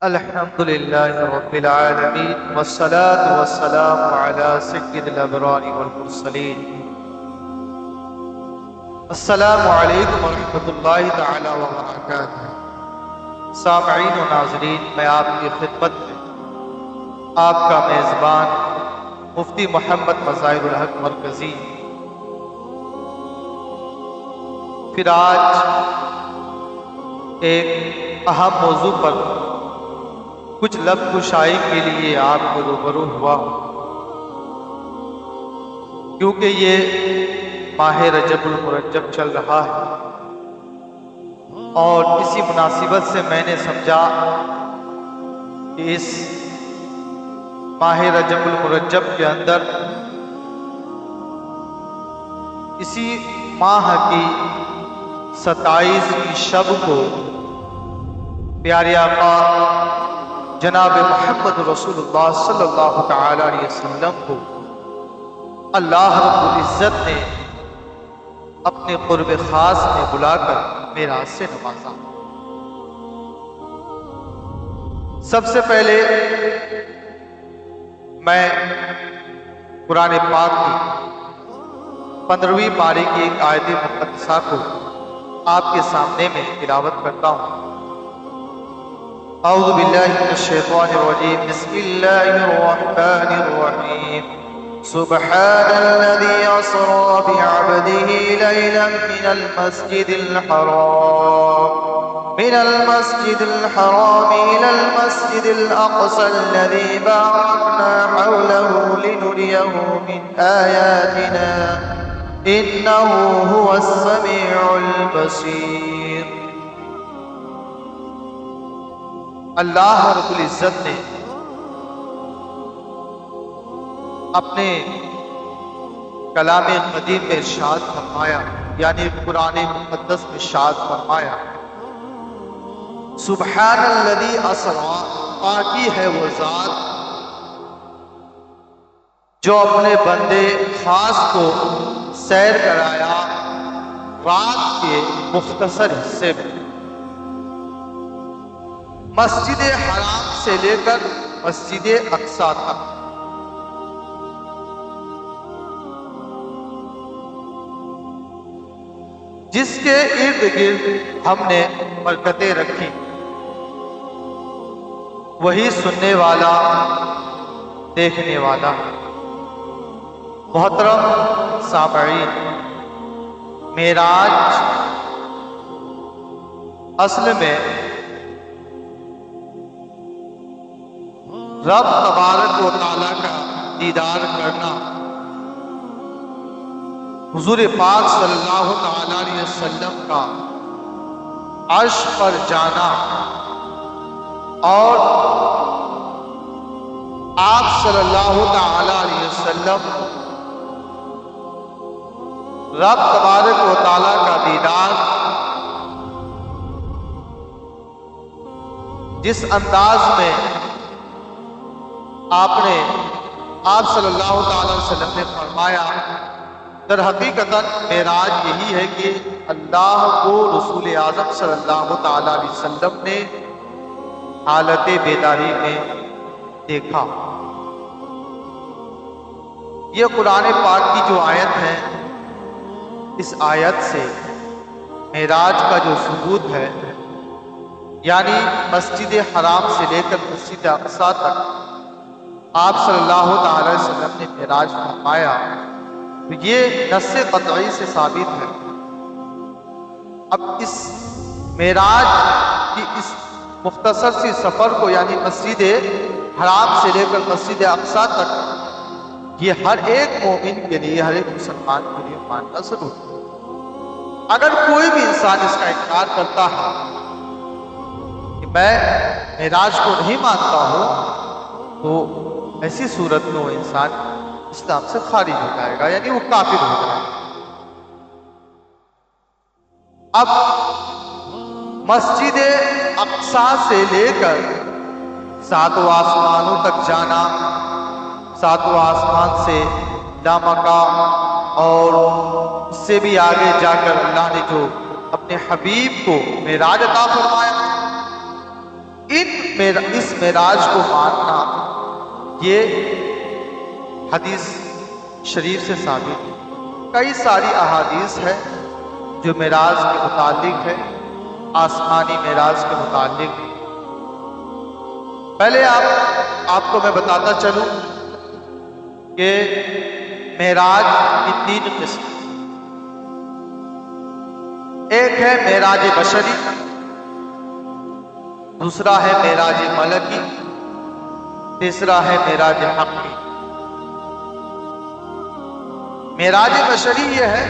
الحمد لله رب العالمين والصلاة والسلام على سيد الأبرار والمرسلين. السلام علیکم ورحمۃ اللہ تعالی وبرکاتہ. سامعین و ناظرین، میں آپ کی خدمت میں آپ کا میزبان مفتی محمد مظاہر الحق مرکزی پھر آج ایک اہم موضوع پر کچھ لب کشائی کے لیے آپ کو روبرو ہوا ہوں، کیونکہ یہ ماہ رجب المرجب چل رہا ہے اور اسی مناسبت سے میں نے سمجھا کہ اس ماہ رجب المرجب کے اندر اسی ماہ کی 27ویں شب کو پیارے آقا جناب محمد رسول اللہ صلی اللہ تعالی علیہ وسلم کو اللہ رب العزت نے اپنے قرب خاص میں بلا کر معراج سے نوازا. سب سے پہلے میں قرآن پاک کی 15ویں پارے کی ایک آیت مقدسہ کو آپ کے سامنے میں تلاوت کرتا ہوں. اعوذ باللہ من الشیطان الرجیم. بسم اللہ الرحمن الرحیم. سبحان الذي أسرى بعبده ليلا من المسجد الحرام إلى المسجد الأقصى الذي باركنا حوله لنريه من آياتنا إنه هو السميع البصير. اللہ رب العزت نے اپنے کلام قدیم میں ارشاد فرمایا، یعنی قرآن مقدس میں ارشاد فرمایا، سبحان الذی اسری، پاکی ہے وہ ذات جو اپنے بندے خاص کو سیر کرایا رات کے مختصر حصے میں، مسجد حرام سے لے کر مسجد اقصی تک. جس کے ارد گرد ہم نے برکتیں رکھی، وہی سننے والا دیکھنے والا. محترم سامعین، معراج اصل میں رب تبارک و تعالیٰ کا دیدار کرنا، حضور پاک صلی اللہ تعالی علیہ وسلم کا عرش پر جانا اور آپ صلی اللہ تعالی علیہ وسلم رب تبارک و تعالیٰ کا دیدار جس انداز میں آپ صلی اللہ تعالی علیہ وسلم نے فرمایا، در حقیقتاً معراج یہی ہے کہ اللہ کو رسول اعظم صلی اللہ تعالی علیہ وسلم نے حالت بیداری میں دیکھا. یہ قرآن پاک کی جو آیت ہے، اس آیت سے معراج کا جو ثبوت ہے، یعنی مسجد حرام سے لے کر مسجد اقصی تک آپ صلی اللہ تعالی علیہ وسلم نے معراج فرمایا، تو یہ نص قطعی سے ثابت ہے. اب اس معراج کی اس مختصر سی سفر کو، یعنی مسجد حرام سے لے کر مسجد اقصی تک، یہ ہر ایک مومن کے لیے، ہر ایک مسلمان کے لیے ماننا ضروری ہے. اگر کوئی بھی انسان اس کا انکار کرتا ہے کہ میں معراج کو نہیں مانتا ہوں، تو ایسی صورت میں وہ انسان اسلام سے خارج ہو جائے گا، یعنی وہ کافر ہو جائے گا. اب مسجد اقصی سے لے کر 7 آسمانوں تک جانا، 7 آسمان سے لامکا، اور اس سے بھی آگے جا کر اللہ نے جو اپنے حبیب کو معراج عطا فرمایا، اس معراج کو ماننا یہ حدیث شریف سے ثابت ہے۔ کئی ساری احادیث ہے جو معراج کے متعلق ہے، آسمانی معراج کے متعلق ہے۔ پہلے آپ کو میں بتاتا چلوں کہ معراج کی 3 قسم۔ ایک ہے معراج بشری، دوسرا ہے معراج ملکی، تیسرا ہے معراج حقی۔ معراج بشری یہ ہے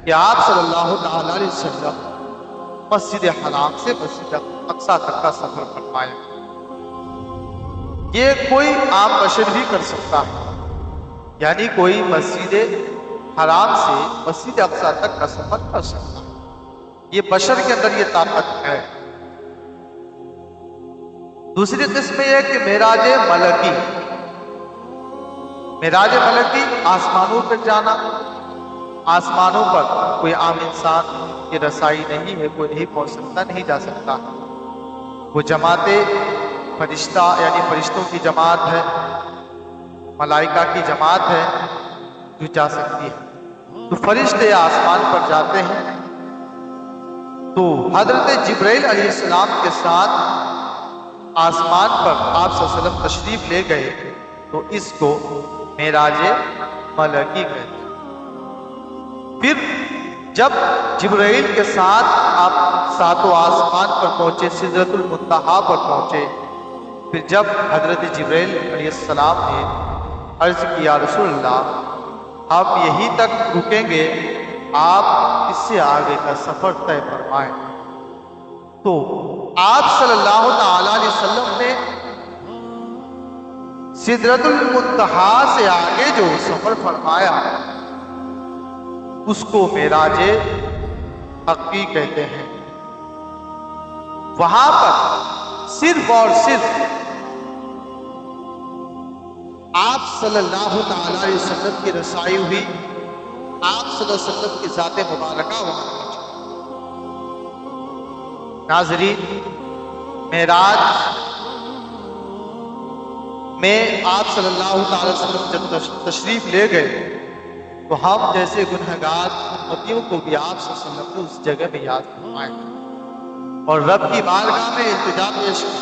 کہ آپ صلی اللہ تعالی علیہ وسلم مسجد حرام سے مسجد اقصی تک کا سفر فرمایا۔ یہ کوئی عام بشر بھی کر سکتا ہے، یعنی کوئی مسجد حرام سے مسجد اقصی تک کا سفر کر سکتا ہے، یہ بشر کے اندر یہ طاقت ہے۔ دوسری قسم یہ ہے کہ معراج ملکی۔ معراج ملکی آسمانوں پر جانا، آسمانوں پر کوئی عام انسان کی رسائی نہیں ہے، کوئی نہیں پہنچ سکتا، نہیں جا سکتا۔ وہ جماعت فرشتہ یعنی فرشتوں کی جماعت ہے، ملائکہ کی جماعت ہے جو جا سکتی ہے۔ تو فرشتے آسمان پر جاتے ہیں، تو حضرت جبرائیل علیہ السلام کے ساتھ آسمان پر آپ صلی اللہ علیہ وسلم تشریف لے گئے، تو اس کو معراج ملکی کہتے ہیں۔ پھر جب جبرائیل کے ساتھ آپ ساتوں آسمان پر پہنچے، سدرۃ المنتہا پر پہنچے، پھر جب حضرت جبرائیل علیہ السلام نے عرض کیا رسول اللہ ہم یہی تک رکیں گے، آپ اس سے آگے کا سفر طے فرمائیں، تو آپ صلی اللہ تعالی علیہ وسلم نے سدرۃ المنتہا سے آگے جو سفر فرمایا اس کو معراج حقی کہتے ہیں۔ وہاں پر صرف اور صرف آپ صلی اللہ تعالی علیہ وسلم کی رسائی ہوئی، آپ صلی اللہ علیہ وسلم کی ذات مبارکہ وہاں پہنچی۔ ناظرین، معراج میں آپ صلی اللہ تعالی وسلم جب تشریف لے گئے تو ہم جیسے گنہگار امتیوں کو بھی آپ صلی اللہ علیہ وسلم نے اس جگہ میں یاد فرمائے اور رب کی بارگاہ میں التجا پیش کی،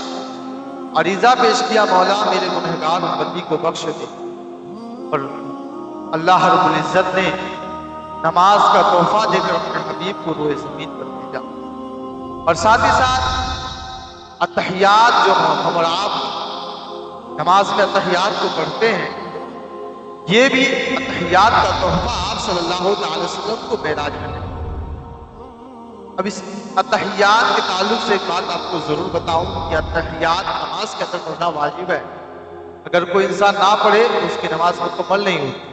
عریضہ پیش کیا، مولا میرے گنہگار امتی کو بخش دے۔ اور اللہ رب العزت نے نماز کا تحفہ دے کر اپنے حبیب کو روئے زمین پر بھیجا، اور ساتھ ہی ساتھ اتحیات جو ہم اور آپ نماز میں اتحیات کو پڑھتے ہیں، یہ بھی اتحیات کا تحفہ آپ صلی اللہ تعالی وسلم کو معراج میں ملا۔ اب اس اتحیات کے تعلق سے ایک بات آپ کو ضرور بتاؤں کہ اتحیات نماز کے اندر پڑھنا واجب ہے، اگر کوئی انسان نہ پڑھے تو اس کی نماز مکمل نہیں ہوتی۔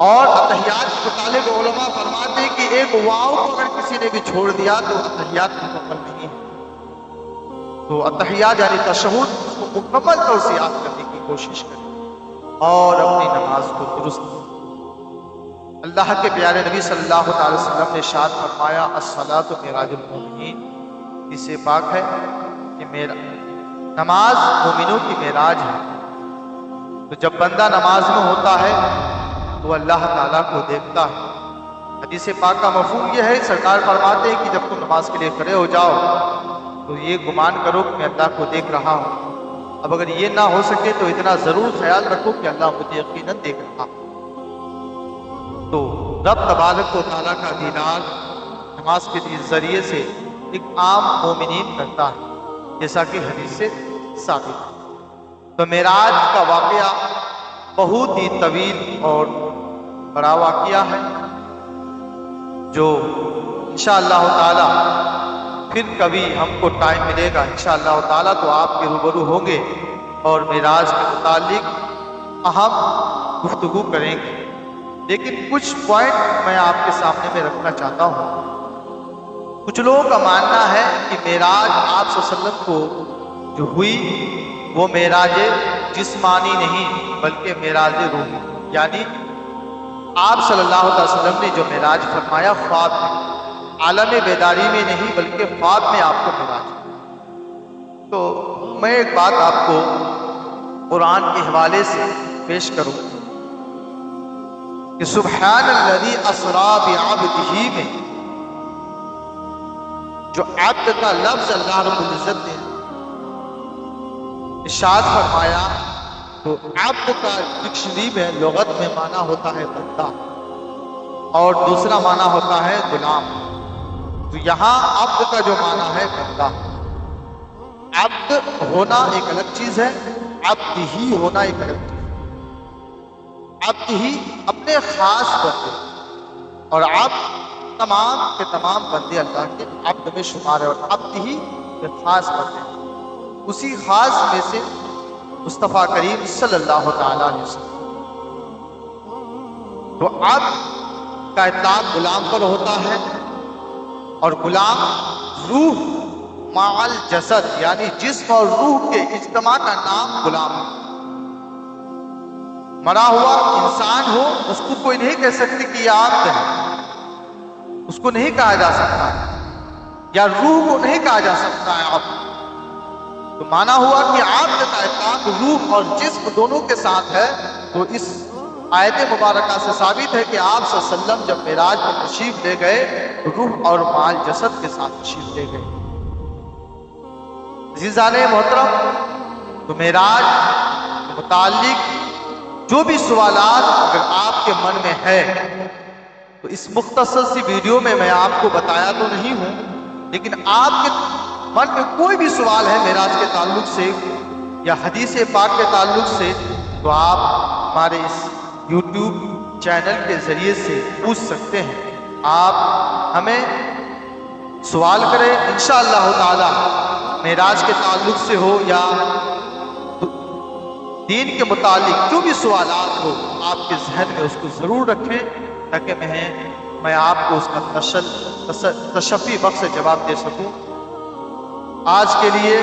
اور اتحیات کے متعلق علماء فرماتے ہیں کہ ایک واو کو اگر کسی نے بھی چھوڑ دیا تو اتحیات مکمل نہیں ہے۔ تو اتحیات یعنی تشہد اس کو مکمل طور سے یاد کرنے کی کوشش کریں اور اپنی نماز کو درست کریں۔ اللہ کے پیارے نبی صلی اللہ علیہ وسلم نے ارشاد فرمایا الصلاۃ معراج المومنین، اس سے پاک ہے کہ نماز مومنوں کی معراج ہے۔ تو جب بندہ نماز میں ہوتا ہے تو اللہ تعالیٰ کو دیکھتا ہے۔ حدیث پاک کا مفہوم یہ ہے، سرکار فرماتے ہیں کہ جب تم نماز کے لیے کھڑے ہو جاؤ تو یہ گمان کرو کہ میں اللہ کو دیکھ رہا ہوں۔ اب اگر یہ نہ ہو سکے تو اتنا ضرور خیال رکھو کہ اللہ مجھے یقیناً دیکھ رہا۔ تو رب تبارک و تعالیٰ کا دیدار نماز کے ذریعے سے ایک عام مومنین کرتا ہے، جیسا کہ حدیث سے ثابت ہے۔ تو معراج کا واقعہ بہت ہی طویل اور بڑا واقعہ ہے، جو انشاءاللہ تعالی پھر کبھی ہم کو ٹائم ملے گا انشاءاللہ تعالی تو آپ کے روبرو ہوں گے اور معراج کے متعلق اہم گفتگو کریں گے۔ لیکن کچھ پوائنٹ میں آپ کے سامنے میں رکھنا چاہتا ہوں۔ کچھ لوگوں کا ماننا ہے کہ معراج آپ صلی اللہ علیہ وسلم کو جو ہوئی وہ معراج جسمانی نہیں بلکہ معراج روحی، یعنی آپ صلی اللہ علیہ وسلم نے جو معراج فرمایا خواب میں، عالم بیداری میں نہیں بلکہ خواب میں آپ کو معراج۔ تو میں ایک بات آپ کو قرآن کے حوالے سے پیش کروں کہ سبحان الذی اسری بعبدہ میں جو عبد کا لفظ اللہ رب العزت نے ارشاد فرمایا، تو عبد کا ڈکشنری میں لغت میں معنی ہوتا ہے بندہ، اور دوسرا معنی ہوتا ہے غلام۔ تو یہاں عبد کا جو معنی ہے بندہ، عبد ہونا ایک الگ چیز ہے، عبد ہی ہونا ایک الگ چیز ہے۔ عبد ہی اپنے خاص بندے، اور عبد تمام کے تمام بندے اللہ کے عبد میں شمار ہے، اور عبد ہی کے خاص بندے، اسی خاص میں سے مصطفیٰ کریم صلی اللہ تعالیٰ علیہ وسلم۔ تو عبد کا اطلاق غلام پر ہوتا ہے، اور غلام روح مع الجسد یعنی جسم اور روح کے اجتماع کا نام غلام ہے۔ مرا ہوا انسان ہو اس کو کوئی نہیں کہہ سکتی کہ یہ عبد ہے، اس کو نہیں کہا جا سکتا، یا روح کو نہیں کہا جا سکتا ہے عبد۔ تو مانا ہوا کہ عبد کا اطلاق روح اور جسم دونوں کے ساتھ ہے۔ تو اس آیت مبارکہ سے ثابت ہے کہ آپ صلی اللہ علیہ وسلم جب معراج میں تشریف لے گئے، روح اور مال جسد کے ساتھ تشریف لے گئے۔ عزیزان محترم، تو معراج کے متعلق جو بھی سوالات اگر آپ کے من میں ہے تو اس مختصر سی ویڈیو میں آپ کو بتایا تو نہیں ہوں، لیکن آپ کے من میں کوئی بھی سوال ہے معراج کے تعلق سے یا حدیث پاک کے تعلق سے، تو آپ ہمارے اس یوٹیوب چینل کے ذریعے سے پوچھ سکتے ہیں۔ آپ ہمیں سوال کریں، انشاءاللہ تعالی معراج کے تعلق سے ہو یا دین کے متعلق جو بھی سوالات ہو آپ کے ذہن میں اس کو ضرور رکھیں، تاکہ میں آپ کو اس کا تشفی بخش جواب دے سکوں۔ آج کے لیے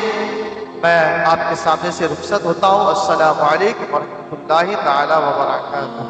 میں آپ کے سامنے سے رخصت ہوتا ہوں۔ السلام علیکم ورحمۃ اللہ تعالی وبرکاتہ۔